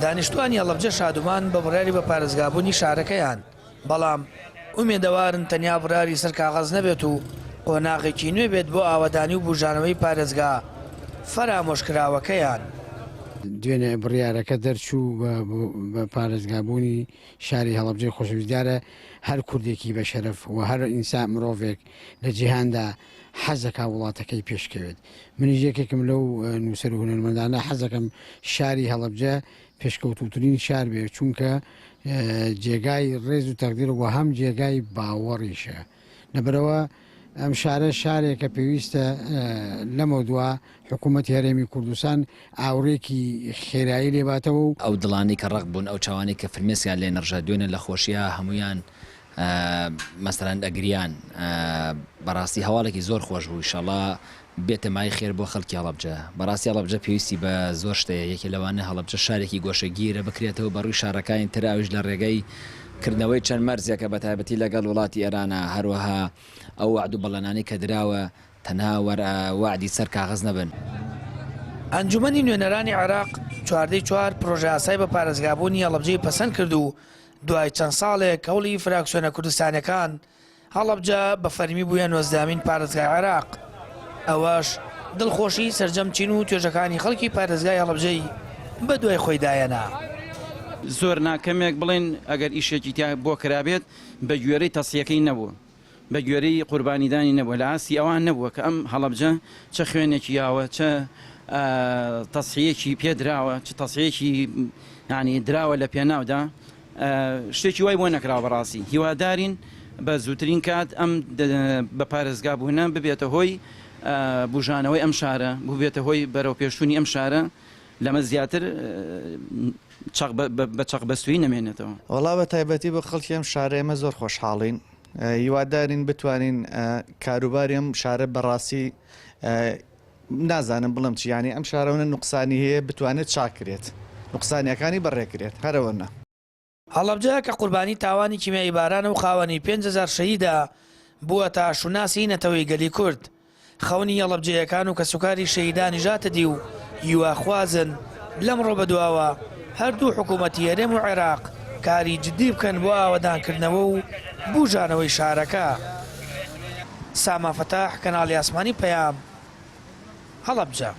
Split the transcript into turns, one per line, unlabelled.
دانیشتوانی هەڵەبجە شادومان بە بڕیاری بە پارێزگابوونی شارەکەیان، بەڵام ئومێدەوارن تەنیا بڕیاری سەر کاغەز نەبێت و قۆناغێکی نوێ بێت بۆ ئاوەدانی و بژانەوەی پارێزگا فەرامۆشکراوەکەیان.
دوێنێ بڕیارەکە دەرچوو بە پارێزگابوونی شاری هەڵەبجەی خۆشەویستیارە هەر کوردێکی بە شەرەف و هەر ئینسان مرۆڤێک لە جیهاندا حەزەکە وڵاتەکەی پێشکەوێت. منیش یەکێکم لەو نووسەر و هونەرمەندانە حەزەکەم شاری هەڵەبجە پێشکەوتوترین شار بێت، چونکە جێگای ڕێز و تەقدیر و هەم جێگای باوەڕیشە. لەبەرەوە ئەم شارە شارێکە پێویستە لەمە دووە حکوومەتی هەرێمی کوردستان ئاورێکی خێرایی لێباتەوە و
ئەو دڵانی کە ڕق بوون ئەو چاوانی کە فرمێسیان لێ نەڕژە دوێنێ لە خۆشیە هەمویان مەسەرەن ئەگریان بەڕاستی هەواڵێکی زۆر خۆش بوو. ئینشەڵڵا بێتە مای خێر بۆ خەڵکی هەڵەبجە. بەڕاستی هەڵەبجە پێویستی بە زۆر شتەیە، یەکێ لەوانە هەڵەبجە شارێکی گۆشەگیرە بکرێتەوە بەڕووی شارەکانی تراویش لە ڕێگەی کردنەوەی چەند مەرزێکە بە تایبەتی لەگەڵ وڵاتی ئێرانە، هەروەها ئەو وعد و بەڵێنانی کە دراوە تەنها وعدی سەر کاغەز نەبن.
ئەنجومەنی نوێنەرانی عێراق 4 پرۆژە یاسای بە پارێزگابوونی هەڵەبجەی پەسەند کرد و دوای چەند ساڵێک کەوڵی فراکسیۆنە کوردستانەکان هەڵەبجە بە فەرمی بووە 19مین پارێزگای عێراق. ئەوەش دڵخۆشی سەرجەم چین و توێژەکانی خەڵکی پارێزگای هەڵەبجەی بە دوای خۆی دایەنا.
زۆر ناکەمێک بڵێن ئەگەر ئیشێکی تیا بۆ کرابێت بە گوێرەی تەسیەکەی نەبووە، بە گوێرەی قوربانیدانی نەبووە، لە ئاسی ئەوان نەبووە کە ئەم هەڵەبجە چه خوێنێکی یاوە، چه تەسیەکی پێدراوە، چ تەسیەکی ینی دراوە لە پێناودا، شتێکی وای بۆ نەکراوە. بەڕاستی هیوادارین بە زووترین کات ئەم بە پارێزگابوونە ببێتە هۆی بژانەوەی ئەم شارە، ببێتە هۆی بەرەو پێشوونی ئەم شارە، لەمە زیاتر بە چەقبەستوی نەمێنێتەوە.
وەڵا بە تایبەتی بە خەڵکی ئەم شارە ئێمە زۆر خۆشحاڵین، هیوادارین بتوانین کاروباری ئەم شارە بەڕاستی نازانم بڵم چی، ینی ئەم شارەونە نوقسانی هەیە بتوانێت چاکرێت، نوقسانیەکانی بەڕێکرێت هەرەوەنە.
هەڵەبجە کە قوربانی تاوانی کیمیایی بارانە و خاوەنی 5000 شەهیدا بووە تا شوناسی نەتەوەی گەلی کورد. خەونی هەڵەبجەیەکان و کەسوکاری شەهیدانی ژاتە دی و هیواخوازن لەمڕۆ بەدواوە هەردوو حکوومەتی هەرێم و عێراق کاری جدی بکەن بۆ ئاوەدانکردنەوە و بژانەوەی شارەکە. ساما فەتاح، کەناڵی ئاسمانی پەیام، هەڵەبجە.